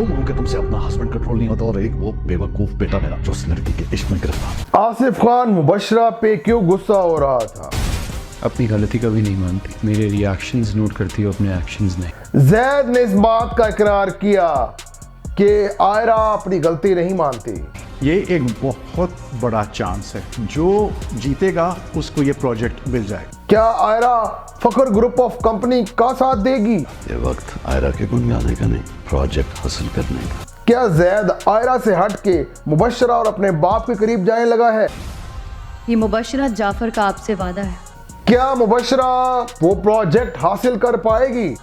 दो मुंह के तुमसे अपना हस्बैंड कंट्रोल नहीं होता और एक वो बेवकूफ बेटा मेरा जो उस लड़की के इश्क में गिरफ्तार। आसिफ खान मुबशरा पे क्यों गुस्सा हो रहा था? अपनी गलती कभी नहीं मानती, मेरे रिएक्शंस नोट करती हो, अपने एक्शंस नहीं। जैद ने इस बात का इकरार किया कि आयरा अपनी गलती नहीं मानती। ये एक बहुत बड़ा चांस है, जो जीतेगा उसको ये प्रोजेक्ट मिल जाएगा। क्या आयरा फखर ग्रुप ऑफ कंपनी का साथ देगी? ये वक्त आयरा के गुण गाने का नहीं, प्रोजेक्ट हासिल करने का। क्या जैद आयरा से हट के मुबशरा और अपने बाप के करीब जाने लगा है? ये मुबशरा जाफर का आपसे वादा है। क्या मुबशरा वो प्रोजेक्ट हासिल कर पाएगी?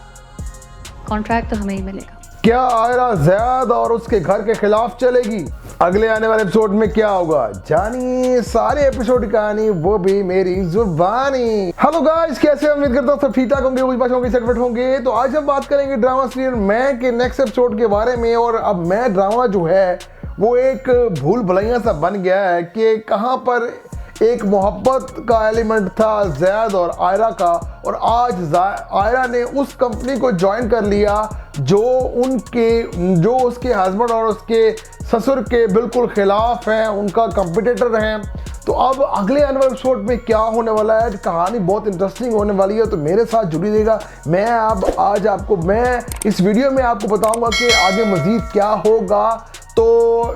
कॉन्ट्रैक्ट तो हमें ही मिलेगा। क्या आयरा जैद और उसके घर के खिलाफ चलेगी? अगले आने वाले एपिसोड में क्या होगा जानिए सारे एपिसोड की कहानी, वो भी मेरी जुबानी। हेलो गाइस, कैसे उम्मीद करता हूँ सब ठीक ठाक होंगे, कुछ होंगे, सेटफेट होंगे। तो आज हम बात करेंगे ड्रामा सीरियल मैं के नेक्स्ट एपिसोड के बारे में। और अब मैं ड्रामा जो है वो एक भूल भुलैया सा बन गया है कि कहाँ पर एक मोहब्बत का एलिमेंट था जैद और आयरा का, और आज आयरा ने उस कंपनी को ज्वाइन कर लिया जो उसके हस्बैंड और उसके ससुर के बिल्कुल खिलाफ हैं, उनका कंपटीटर हैं। तो अब अगले आने वाले एपिसोड में क्या होने वाला है, कहानी बहुत इंटरेस्टिंग होने वाली है, तो मेरे साथ जुड़ी रहेगा। मैं इस वीडियो में आपको बताऊंगा कि आगे मजीद क्या होगा। तो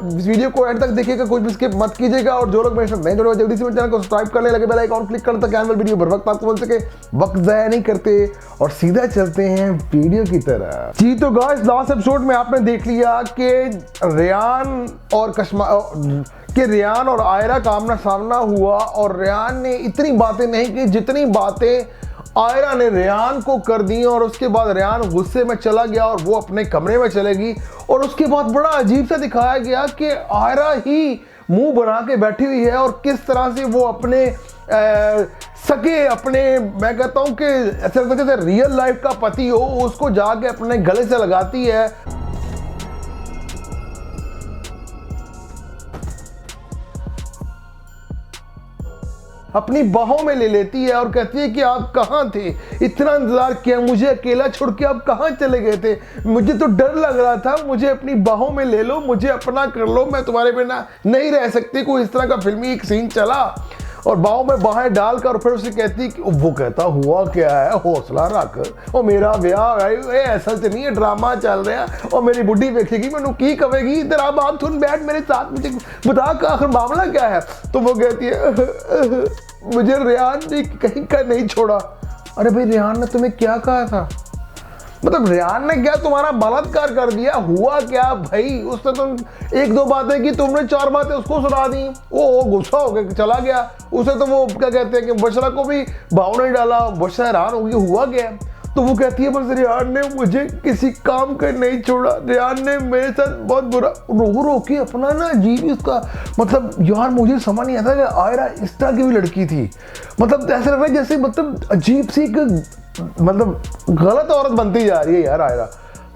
इस वीडियो को एंड तक देखिएगा, कुछ भी स्किप मत कीजिएगा। और जो लोग मेरे साथ नए जुड़े जल्दी से मेरे चैनल को सब्सक्राइब करने लगे, बेल आइकन क्लिक करने तक आने वाली वीडियो बर वक्त आपको मिल सके। वक्त ज़ाया नहीं करते और सीधा चलते हैं वीडियो की तरफ। जी तो गाइस, लास्ट एपिसोड में आपने देख लिया कि रियान और आयरा का आमना सामना हुआ, और रियान ने इतनी बातें नहीं की जितनी बातें आयरा ने रियान को कर दी। और उसके बाद रियान गुस्से में चला गया और वो अपने कमरे में चलेगी। और उसके बाद बड़ा अजीब सा दिखाया गया कि आयरा ही मुंह बना के बैठी हुई है, और किस तरह से वो अपने मैं कहता हूं कि ऐसा लगता है जैसे रियल लाइफ का पति हो, उसको जाके अपने गले से लगाती है। अपनी बाहों में ले लेती है और कहती है कि आप कहाँ थे, इतना इंतजार किया, मुझे अकेला छोड़ के आप कहाँ चले गए थे, मुझे तो डर लग रहा था, मुझे अपनी बाहों में ले लो, मुझे अपना कर लो, मैं तुम्हारे बिना नहीं रह सकती। कोई इस तरह का फिल्मी एक सीन चला, और बाहों में बाहें डालकर फिर उसे कहती कि वो कहता हुआ क्या है, हौसला रख, और मेरा ब्याह है, ऐसा तो नहीं है, ड्रामा चल रहा है, और मेरी बुढ़ी देखेगी, मैनू की कहेगी, इधर आ बात सुन, बैठ मेरे साथ, मुझे बता आखिर मामला क्या है। तो वो कहती है मुझे रियान ने कहीं का नहीं छोड़ा। अरे भाई, रियान ने तुम्हें क्या कहा था? मतलब रियान ने क्या तुम्हारा बलात्कार कर दिया? हुआ क्या भाई? उसने तुम एक दो बातें की, तुमने चार बातें उसको सुना दी, वो गुस्सा हो गया चला गया। उसे तो वो क्या कहते हैं कि बशरा को भी भाव नहीं डाला, बशरा हैरान हो गई, हुआ क्या? तो वो कहती है बस रियान ने मुझे किसी काम का नहीं छोड़ा, रियान ने मेरे साथ बहुत बुरा, रो के अपना ना अजीब उसका, मतलब यार मुझे समझ नहीं आता कि आयरा इस तरह की भी लड़की थी। मतलब ऐसा लग रहा है जैसे मतलब अजीब सी मतलब गलत औरत बनती जा रही है यार आयरा।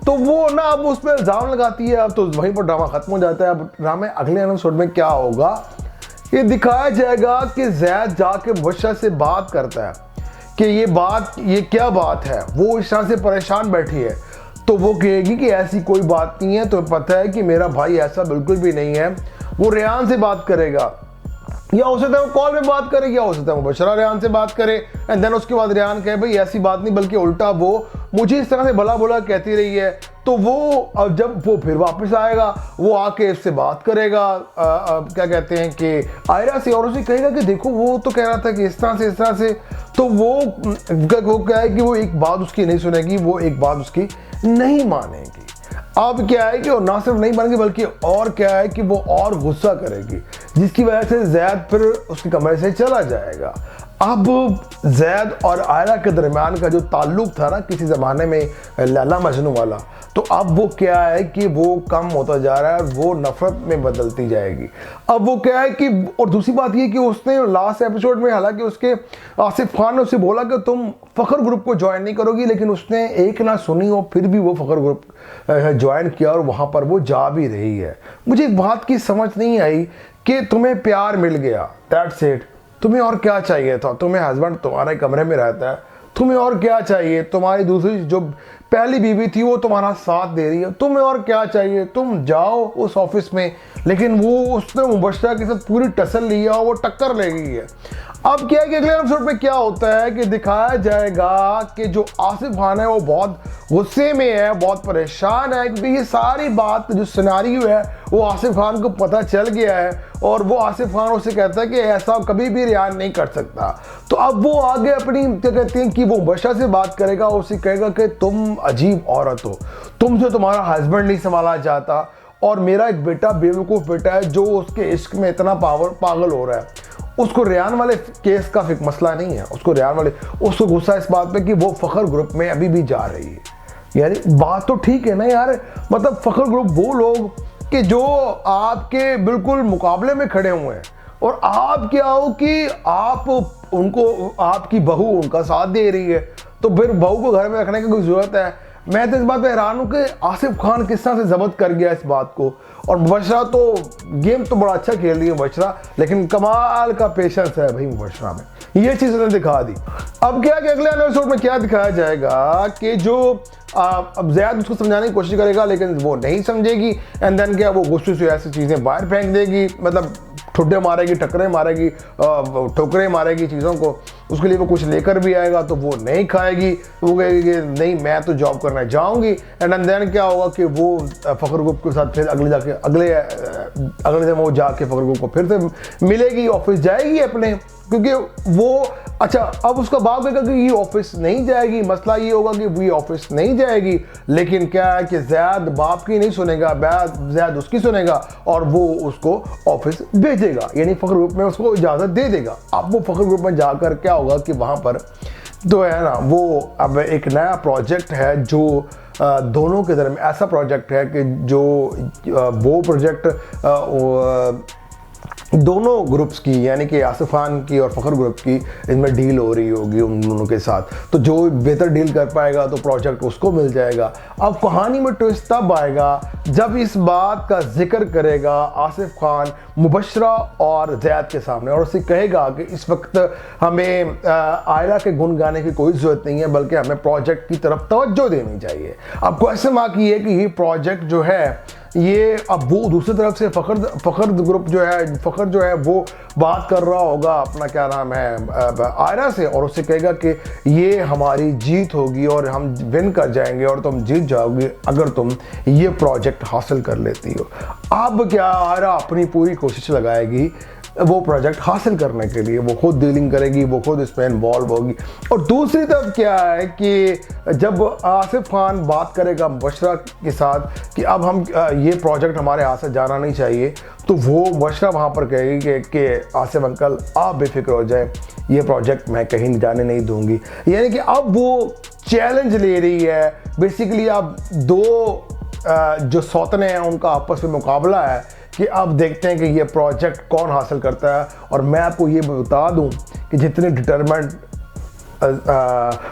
तो वो ना अब उस पर इल्जाम लगाती है। अब तो वहीं पर ड्रामा खत्म हो जाता है। अब ड्रामे अगले एपिसोड में क्या होगा ये दिखाया जाएगा कि जैद जाके मुबशरा से बात करता है कि ये क्या बात है, वो इस तरह से परेशान बैठी है। तो वो कहेगी कि ऐसी कोई बात नहीं है, तो पता है कि मेरा भाई ऐसा बिल्कुल भी नहीं है। वो रियान से बात करेगा, या हो सकता है वो कॉल में बात करे, या हो सकता है वो बशरा रियान से बात करे, एंड देन उसके बाद रियान कहे भाई ऐसी बात नहीं, बल्कि उल्टा वो मुझे इस तरह से भला भला कहती रही है। तो वो अब जब वो फिर वापस आएगा, वो आके इससे बात करेगा क्या कहते हैं कि आयरा से, और उसे कहेगा कि देखो वो तो कह रहा था कि इस तरह से। तो वो क्या है कि वो एक बात उसकी नहीं सुनेगी, वो एक बात उसकी नहीं मानेगी। अब क्या है कि वो ना सिर्फ नहीं मानेगी, बल्कि और क्या है कि वो और गुस्सा करेगी, जिसकी वजह से जैद फिर उसके कमरे से चला जाएगा। अब जैद और आयरा के दरमियान का जो ताल्लुक था ना किसी ज़माने में लैला मजनू वाला, तो अब वो क्या है कि वो कम होता जा रहा है, वो नफरत में बदलती जाएगी। अब वो क्या है कि, और दूसरी बात ये कि उसने लास्ट एपिसोड में हालांकि उसके आसिफ खान ने उसे बोला कि तुम फ़खर ग्रुप को ज्वाइन नहीं करोगी, लेकिन उसने एक ना सुनी और फिर भी वो फ़खर ग्रुप ज्वाइन किया, और वहाँ पर वो जा भी रही है। मुझे एक बात की समझ नहीं आई कि तुम्हें प्यार मिल गया, दैट्स इट, तुम्हें और क्या चाहिए था? तुम्हें हस्बैंड तुम्हारे कमरे में रहता है, तुम्हें और क्या चाहिए, तुम्हारी दूसरी जो पहली बीवी थी वो तुम्हारा साथ दे रही है, तुम्हें और क्या चाहिए, तुम जाओ उस ऑफिस में। लेकिन वो उसने मुबशरा के साथ पूरी टसल ली है और वो टक्कर ले गई है। अब क्या है कि अगले एपिसोड में क्या होता है कि दिखाया जाएगा कि जो आसिफ खान है वो बहुत गुस्से में है, बहुत परेशान है, क्योंकि ये सारी बात जो सिनारियो है वो आसिफ खान को पता चल गया है और वो आसिफ खान उसे कहता है कि ऐसा कभी भी रियान नहीं कर सकता। तो अब वो आगे अपनी क्या कहते हैं कि वो मुबशरा से बात करेगा, उसे कहेगा कि तुम अजीब औरत हो, तुमसे तुम्हारा हस्बैंड नहीं संभाला जाता और मेरा एक बेटा बेवकूफ़ बेटा है जो उसके इश्क में इतना पागल हो रहा है। उसको रियान वाले केस का फिक मसला नहीं है, उसको गुस्सा इस बात पे कि वो फखर ग्रुप में अभी भी जा रही है। यानी बात तो ठीक है ना यार, मतलब फखर ग्रुप वो लोग कि जो आपके बिल्कुल मुकाबले में खड़े हुए हैं और आप क्या हो कि आप उनको, आपकी बहू उनका साथ दे रही है, तो फिर बहू को घर में रखने की कोई ज़रूरत है? मैं तो इस बात पे हैरान हूँ कि आसिफ खान किस तरह से जब्त कर गया इस बात को। और मुबशरा तो गेम तो बड़ा अच्छा खेल रही है मुबशरा, लेकिन कमाल का पेशेंस है भाई मुबशरा में, ये चीज़ उन्होंने दिखा दी। अब क्या कि अगले एपिसोड में क्या दिखाया जाएगा कि जो अब ज़ैद उसको समझाने की कोशिश करेगा लेकिन वो नहीं समझेगी, एंड देन क्या वो गुस्से से ऐसी चीज़ें बाहर फेंक देगी, मतलब ठुड्डे मारेगी, टक्करें मारेगी, ठोकरें मारेगी चीज़ों को। उसके लिए वो कुछ लेकर भी आएगा तो वो नहीं खाएगी, वो कहेगी कि नहीं मैं तो जॉब करना जाऊंगी, एंड देन क्या होगा कि वो फखर ग्रुप के साथ फिर अगले दिन वो जाके फखर ग्रुप को फिर से मिलेगी, ऑफिस जाएगी अपने, क्योंकि वो अच्छा अब उसका बाप कहेगा कि ये ऑफिस नहीं जाएगी। मसला ये होगा कि वो ये ऑफिस नहीं जाएगी, लेकिन क्या है कि ज़ैद बाप की नहीं सुनेगा, ज़ैद उसकी सुनेगा और वो उसको ऑफिस भेजेगा, यानी फखर ग्रुप में उसको इजाज़त दे देगा। अब वो फखर ग्रुप में जाकर क्या होगा कि वहाँ पर तो है ना वो अब एक नया प्रोजेक्ट है जो दोनों के दरमियान ऐसा प्रोजेक्ट है कि जो वो प्रोजेक्ट दोनों ग्रुप्स की, यानी कि आसिफ खान की और फखर ग्रुप की इनमें डील हो रही होगी उन दोनों के साथ। तो जो बेहतर डील कर पाएगा तो प्रोजेक्ट उसको मिल जाएगा। अब कहानी में ट्विस्ट तब आएगा जब इस बात का जिक्र करेगा आसिफ खान मुबशरा और ज़ैद के सामने और उसे कहेगा कि इस वक्त हमें आयरा के गुण गाने की कोई ज़रूरत नहीं है, बल्कि हमें प्रोजेक्ट की तरफ तवज्जो देनी चाहिए। अब क्वेश्चन मार्क ये कि ये प्रोजेक्ट जो है ये अब वो दूसरी तरफ से फखर ग्रुप जो है वो बात कर रहा होगा अपना क्या नाम है आयरा से, और उससे कहेगा कि ये हमारी जीत होगी और हम विन कर जाएंगे और तुम जीत जाओगे अगर तुम ये प्रोजेक्ट हासिल कर लेती हो। अब क्या आयरा अपनी पूरी कोशिश लगाएगी वो प्रोजेक्ट हासिल करने के लिए, वो खुद डीलिंग करेगी, वो खुद इसमें इन्वॉल्व होगी। और दूसरी तरफ क्या है कि जब आसिफ खान बात करेगा मुबशरा के साथ कि अब हम ये प्रोजेक्ट हमारे हाथ से जाना नहीं चाहिए, तो वो मुबशरा वहाँ पर कहेगी कि आसिफ अंकल आप बेफिक्र हो जाए, ये प्रोजेक्ट मैं कहीं जाने नहीं दूंगी। यानी कि अब वो चैलेंज ले रही है बेसिकली। अब दो जो सौतने हैं उनका आपस में मुकाबला है कि अब देखते हैं कि ये प्रोजेक्ट कौन हासिल करता है। और मैं आपको ये बता दूं कि जितने डिटरमेंट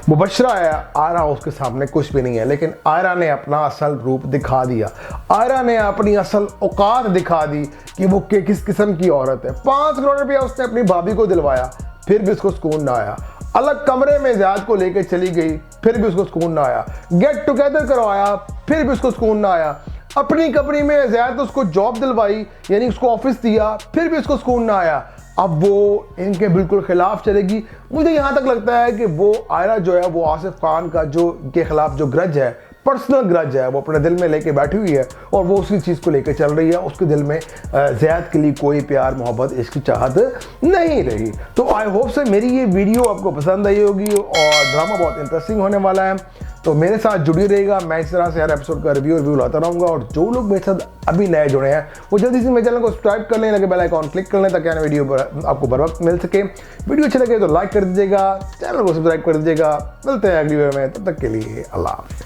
मुबशरा है, आयरा उसके सामने कुछ भी नहीं है, लेकिन आयरा ने अपना असल रूप दिखा दिया। आयरा ने अपनी असल औकात दिखा दी कि वो किस किस्म की औरत है। 5 करोड़ रुपया उसने अपनी भाभी को दिलवाया, फिर भी उसको सुकून ना आया। अलग कमरे में ज़ैद को लेकर चली गई, फिर भी उसको सुकून ना आया। गेट टुगेदर करवाया, फिर भी उसको सुकून ना आया। अपनी कंपनी में ज़ैद उसको जॉब दिलवाई, यानी उसको ऑफिस दिया, फिर भी उसको सुकून ना आया। अब वो इनके बिल्कुल खिलाफ चलेगी। मुझे यहाँ तक लगता है कि वो आयरा जो है वो आसिफ खान का जो के खिलाफ जो ग्रज है, पर्सनल ग्रज है, वो अपने दिल में लेके बैठी हुई है और वो उसी चीज़ को लेकर चल रही है। उसके दिल में ज़ैद के लिए कोई प्यार मोहब्बत इसकी चाहत नहीं रही। तो आई होप से मेरी ये वीडियो आपको पसंद आई होगी और ड्रामा बहुत इंटरेस्टिंग होने वाला है। तो मेरे साथ जुड़ी रहेगा, मैं इस तरह से हर एपिसोड का रिव्यू लाता रहूँगा। और जो लोग मेरे साथ अभी नए जुड़े हैं वो जल्दी से मेरे चैनल को सब्सक्राइब कर लें, लगे बेल आइकॉन क्लिक कर लें ताकि आने वीडियो आपको बर वक्त मिल सके। वीडियो अच्छी लगे तो लाइक कर दीजिएगा, चैनल को सब्सक्राइब कर दीजिएगा। मिलते हैं अगली वीडियो में, तब तक के लिए अल्लाह हाफ़िज़।